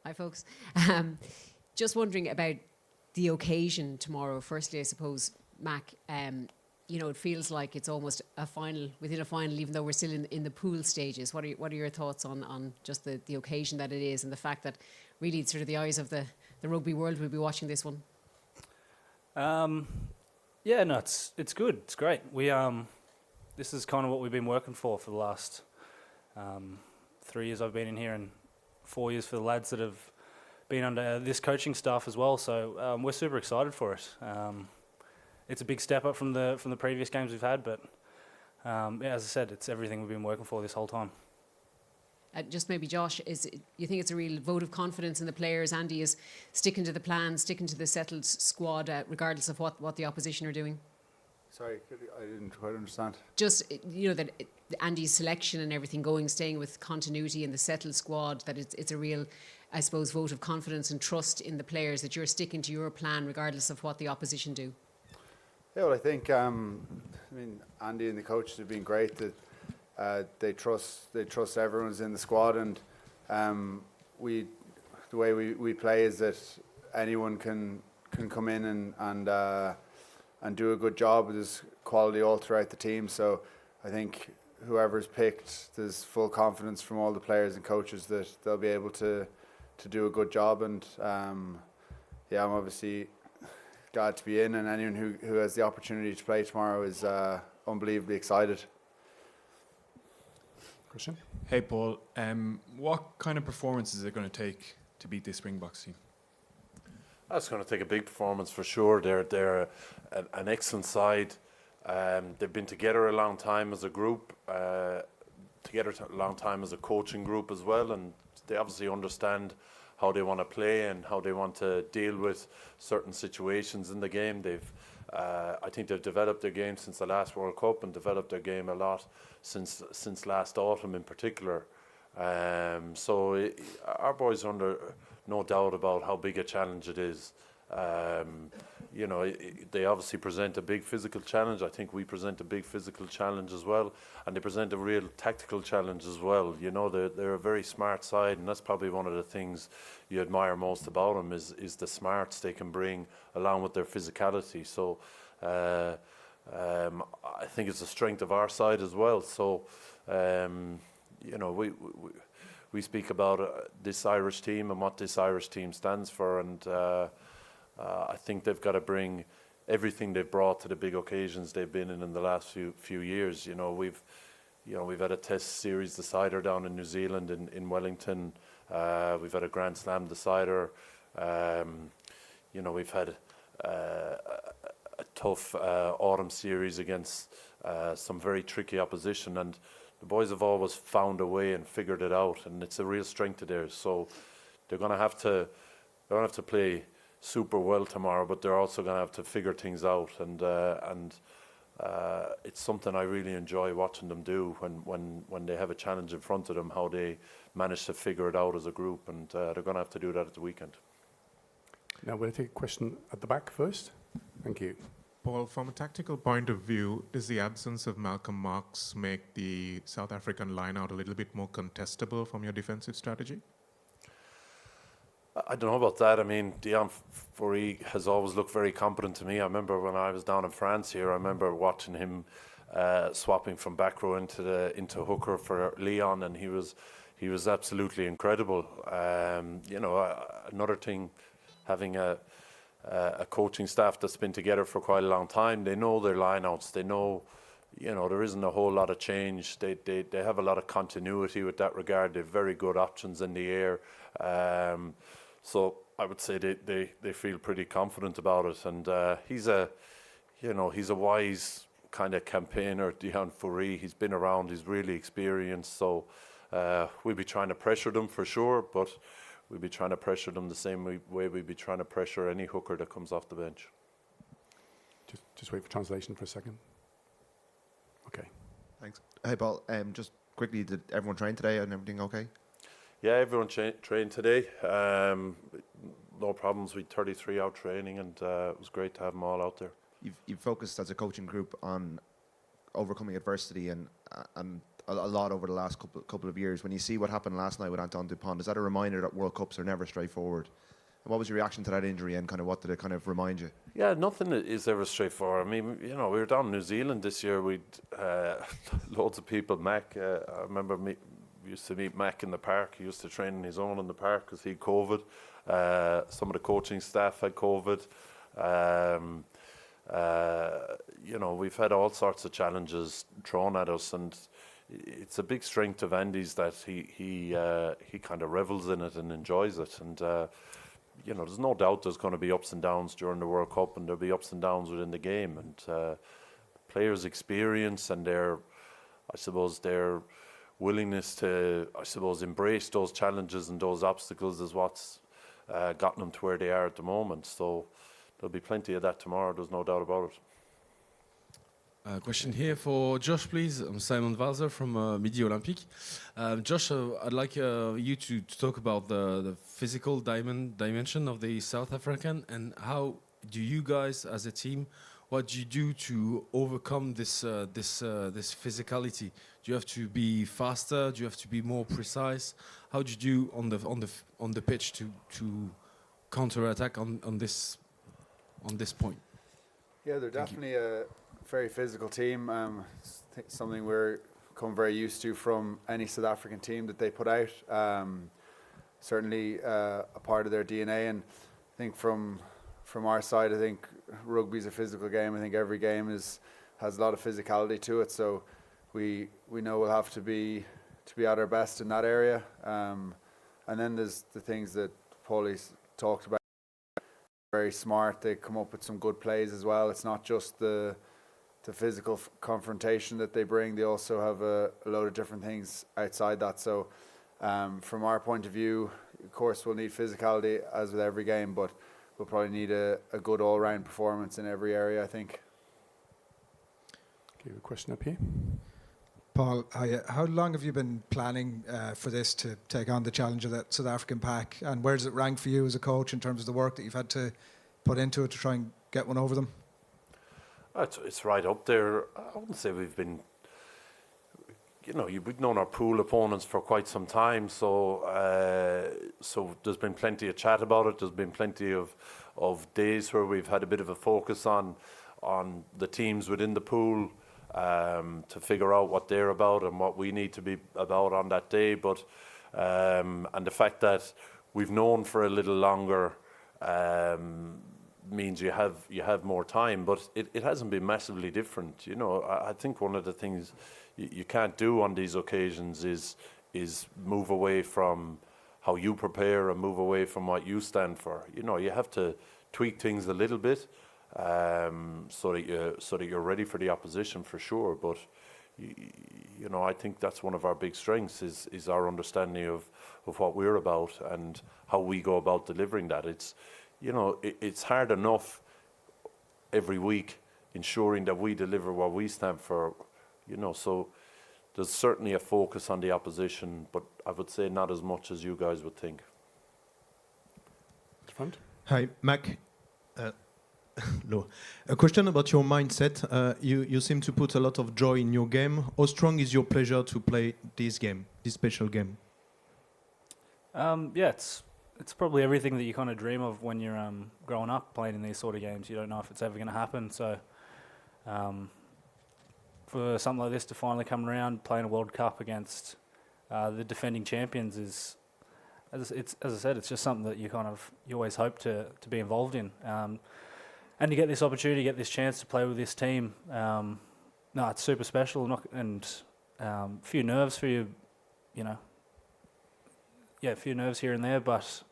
Hi, folks. Just wondering about the occasion tomorrow. Firstly, I suppose, Mac, it feels like it's almost a final, within a final, even though we're still in the pool stages. What are your thoughts on just the occasion that it is, and the fact that really sort of the eyes of the rugby world will be watching this one? It's good. It's great. This is kind of what we've been working for the last 3 years I've been in here, and 4 years for the lads that have been under this coaching staff as well. So we're super excited for it. It's a big step up from the previous games we've had, but as I said, it's everything we've been working for this whole time. Just maybe, Josh, you think it's a real vote of confidence in the players? Andy is sticking to the plan, sticking to the settled squad, regardless of what the opposition are doing? Sorry, I didn't quite understand. Just, that Andy's selection and everything staying with continuity in the settled squad, that it's a real, I suppose, vote of confidence and trust in the players, that you're sticking to your plan regardless of what the opposition do. Yeah, well, I think, Andy and the coaches have been great. That they trust everyone who's in the squad, and the way we play is that anyone can come in and do a good job. There's quality all throughout the team, so I think whoever's picked, there's full confidence from all the players and coaches that they'll be able to do a good job. And I'm obviously glad to be in, and anyone who has the opportunity to play tomorrow is unbelievably excited. Christian? Hey, Paul. What kind of performance is it going to take to beat this Springboks team? That's going to take a big performance for sure. They're an excellent side. They've been together a long time as a group, together a long time as a coaching group as well, and they obviously understand how they want to play and how they want to deal with certain situations in the game. I think they've developed their game since the last World Cup, and developed their game a lot since last autumn in particular. So our boys are under no doubt about how big a challenge it is. They obviously present a big physical challenge. I think we present a big physical challenge as well, and they present a real tactical challenge as well. They're a very smart side, and that's probably one of the things you admire most about them is the smarts they can bring along with their physicality. So I think it's a strength of our side as well. So we speak about this Irish team and what this Irish team stands for, and I think they've got to bring everything they've brought to the big occasions they've been in the last few years. We've had a Test series decider down in New Zealand in Wellington. We've had a Grand Slam decider. We've had a tough autumn series against some very tricky opposition, and the boys have always found a way and figured it out, and it's a real strength of theirs. So they're going to have to play super well tomorrow, but they're also going to have to figure things out, and it's something I really enjoy watching them do when they have a challenge in front of them, how they manage to figure it out as a group, and they're going to have to do that at the weekend. Now we'll take a question at the back first. Thank you. Paul, from a tactical point of view, does the absence of Malcolm Marx make the South African line-out a little bit more contestable from your defensive strategy? I don't know about that. I mean, Deon Fourie has always looked very competent to me. I remember when I was down in France here, I remember watching him swapping from back row into hooker for Leon, and he was absolutely incredible. Another thing, having a coaching staff that's been together for quite a long time, they know their lineouts. They know, there isn't a whole lot of change. They have a lot of continuity with that regard. They have very good options in the air. So I would say they feel pretty confident about it. And he's a wise kind of campaigner, Deon Fourie. He's been around. He's really experienced. So we'll be trying to pressure them for sure, but we'll be trying to pressure them the same way we'll be trying to pressure any hooker that comes off the bench. Just wait for translation for a second. Okay. Thanks. Hey, Paul. Just quickly, did everyone train today and everything okay? Yeah, everyone trained today. No problems. We had 33 out training, and it was great to have them all out there. You've focused as a coaching group on overcoming adversity, and a lot over the last couple of years. When you see what happened last night with Anton Dupont, is that a reminder that World Cups are never straightforward? And what was your reaction to that injury, and kind of what did it kind of remind you? Yeah, nothing is ever straightforward. I mean, we were down in New Zealand this year. We'd loads of people. Mack, I remember we used to meet Mack in the park. He used to train on his own in the park because he had COVID. Some of the coaching staff had COVID. We've had all sorts of challenges thrown at us, and it's a big strength of Andy's that he kind of revels in it and enjoys it. And there's no doubt there's going to be ups and downs during the World Cup, and there'll be ups and downs within the game. And players' experience and their willingness to, embrace those challenges and those obstacles is what's gotten them to where they are at the moment. So there'll be plenty of that tomorrow, there's no doubt about it. Question here for Josh, please. I'm Simon Walzer from Midi Olympique. Josh, I'd like you to talk about the physical dimension of the South African, and how do you guys as a team, what do you do to overcome this physicality? Do you have to be faster? Do you have to be more precise? How do you do on the pitch to counter-attack on this point? Yeah, they're definitely a very physical team. Something we're come very used to from any South African team that they put out. Certainly a part of their DNA, and I think from our side, I think rugby's a physical game. I think every game has a lot of physicality to it. So we know we'll have to be at our best in that area. And then there's the things that Paulie's talked about. Very smart. They come up with some good plays as well. It's not just the physical confrontation that they bring. They also have a load of different things outside that. So from our point of view, of course, we'll need physicality as with every game, but we'll probably need a good all-round performance in every area, I think. Okay, a question up here. Paul, how long have you been planning for this, to take on the challenge of that South African pack? And where does it rank for you as a coach in terms of the work that you've had to put into it to try and get one over them? It's right up there. I wouldn't say we've been, we've known our pool opponents for quite some time, so there's been plenty of chat about it. There's been plenty of days where we've had a bit of a focus on the teams within the pool, to figure out what they're about and what we need to be about on that day. But and the fact that we've known for a little longer means you have more time, but it hasn't been massively different. I think one of the things you can't do on these occasions is move away from how you prepare and move away from what you stand for. You have to tweak things a little bit, so that you're ready for the opposition for sure. But I think that's one of our big strengths is our understanding of what we're about and how we go about delivering that. It's hard enough every week ensuring that we deliver what we stand for, so there's certainly a focus on the opposition, but I would say not as much as you guys would think. Front. Hi, Mack. No. A question about your mindset. You seem to put a lot of joy in your game. How strong is your pleasure to play this game, this special game? It's probably everything that you kind of dream of when you're growing up playing in these sort of games. You don't know if it's ever going to happen. So for something like this to finally come around, playing a World Cup against the defending champions is, as I said, it's just something that you always hope to be involved in. And to get this opportunity, get this chance to play with this team, it's super special. And a few nerves for you, a few nerves here and there, but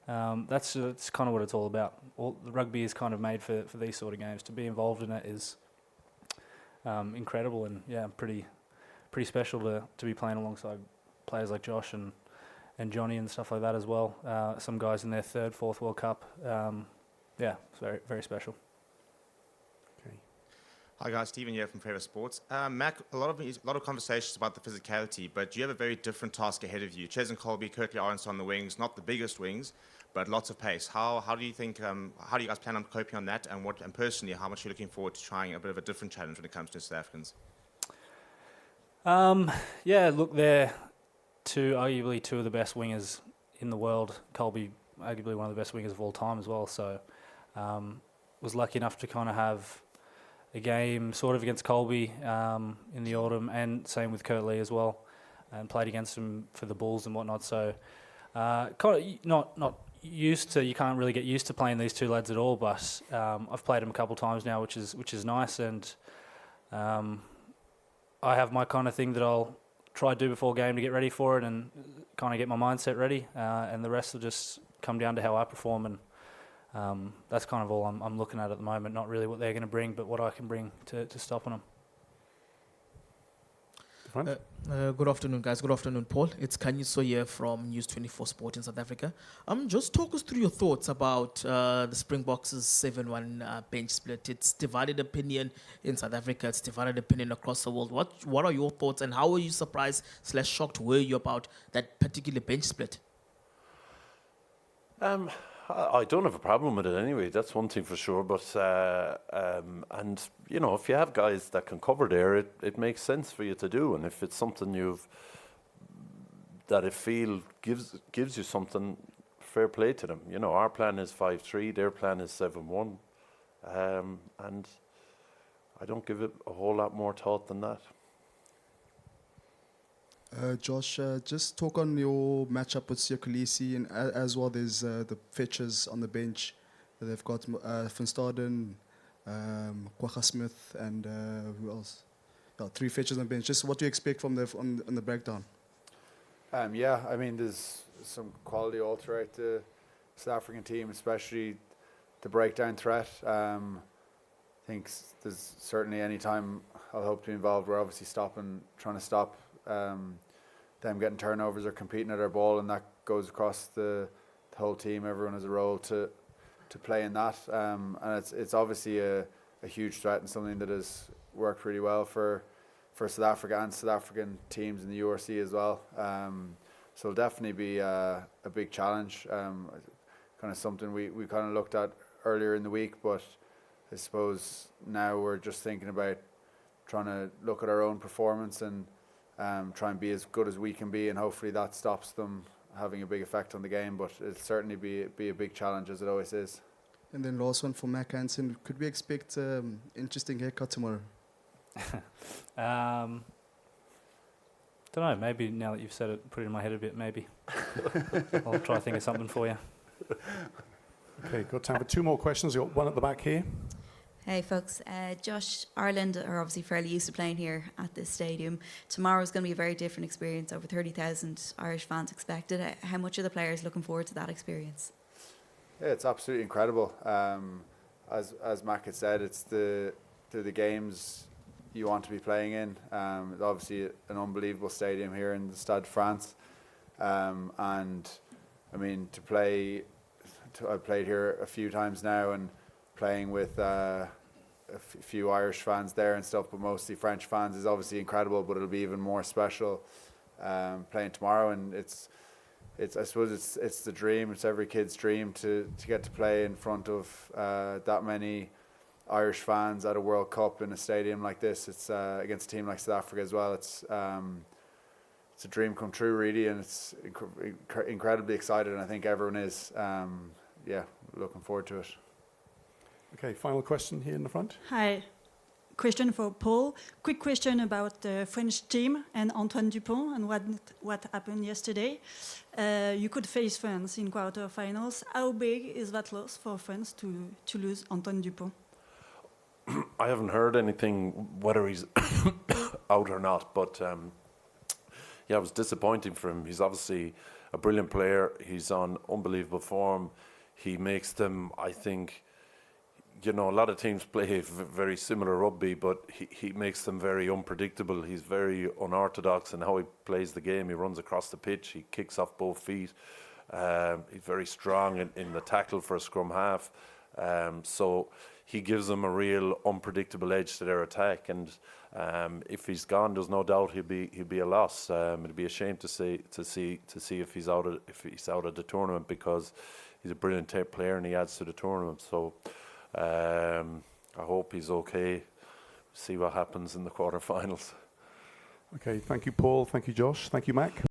that's kind of what it's all about. The rugby is kind of made for these sort of games. To be involved in it is incredible, and pretty special to be playing alongside players like Josh and Johnny and stuff like that as well. Some guys in their third, fourth World Cup. It's very, very special. Okay. Hi guys, Stephen here from Favour Sports. Mack, a lot of conversations about the physicality, but you have a very different task ahead of you. Ches and Colby, Kirkley Arons on the wings, not the biggest wings, but lots of pace. How do you think? How do you guys plan on coping on that? And personally, how much are you looking forward to trying a bit of a different challenge when it comes to South Africans? Yeah, look, they're arguably two of the best wingers in the world. Colby, arguably one of the best wingers of all time as well. So, was lucky enough to kind of have a game sort of against Colby in the autumn, and same with Kurt Lee as well, and played against him for the Bulls and whatnot. So, kind of not used to. You can't really get used to playing these two lads at all. But I've played them a couple of times now, which is nice, and I have my kind of thing that I'll try to do before game to get ready for it and kind of get my mindset ready, and the rest will just come down to how I perform, and that's kind of all I'm looking at the moment. Not really what they're going to bring, but what I can bring to stopping them. Good afternoon, guys. Good afternoon, Paul. It's Kanyiso here from News 24 Sport in South Africa. Just talk us through your thoughts about the Springboks' 7-1 bench split. It's divided opinion in South Africa. It's divided opinion across the world. What are your thoughts, and how were you surprised / shocked were you about that particular bench split? I don't have a problem with it anyway. That's one thing for sure. But and you know, if you have guys that can cover there, it makes sense for you to do. And if it's something that I feel gives you something, fair play to them. You know, our plan is 5-3. Their plan is 7-1, and I don't give it a whole lot more thought than that. Josh, just talk on your matchup with Siakulisi, and as well there's the fetchers on the bench. They've got Van Staden, Kwagga Smith, and who else? 3 fetchers on the bench. Just what do you expect from on the breakdown? Yeah, I mean, there's some quality all throughout the South African team, especially the breakdown threat. I think there's certainly any time I'll hope to be involved, we're obviously trying to stop them getting turnovers or competing at our ball, and that goes across the whole team. Everyone has a role to play in that, and it's obviously a huge threat and something that has worked really well for South Africa and South African teams in the URC as well. So it'll definitely be a big challenge, kind of something we kind of looked at earlier in the week, but I suppose now we're just thinking about trying to look at our own performance and try and be as good as we can be, and hopefully that stops them having a big effect on the game. But it'll certainly be a big challenge, as it always is. And then last one for Mack Hansen. Could we expect interesting haircut tomorrow? Don't know. Maybe now that you've said it, put it in my head a bit. Maybe I'll try to think of something for you. Okay, got time for 2 more questions. We've got one at the back here. Hey folks, Josh, Ireland are obviously fairly used to playing here at this stadium. Tomorrow is going to be a very different experience. Over 30,000 Irish fans expected. How much are the players looking forward to that experience? Yeah, it's absolutely incredible. As Mack had said, it's the games you want to be playing in. It's obviously an unbelievable stadium here in the Stade de France, and I mean I've played here a few times now, and playing with a few Irish fans there and stuff, but mostly French fans, is obviously incredible. But it'll be even more special playing tomorrow, and it's I suppose it's the dream. It's every kid's dream to get to play in front of that many Irish fans at a World Cup in a stadium like this. It's against a team like South Africa as well. It's a dream come true, really, and it's incredibly excited, and I think everyone is. Looking forward to it. Okay, final question here in the front. Hi. Question for Paul. Quick question about the French team and Antoine Dupont and what happened yesterday. You could face France in quarterfinals. How big is that loss for France to lose Antoine Dupont? I haven't heard anything whether he's out or not, but it was disappointing for him. He's obviously a brilliant player. He's on unbelievable form. He makes them, I think, a lot of teams play very similar rugby, but he makes them very unpredictable. He's very unorthodox in how he plays the game. He runs across the pitch. He kicks off both feet. He's very strong in the tackle for a scrum half. So he gives them a real unpredictable edge to their attack. And if he's gone, there's no doubt he'll be a loss. It'd be a shame to see if he's out of the tournament, because he's a brilliant player and he adds to the tournament. So I hope he's okay. See what happens in the quarterfinals. Okay, thank you, Paul. Thank you, Josh. Thank you, Mack.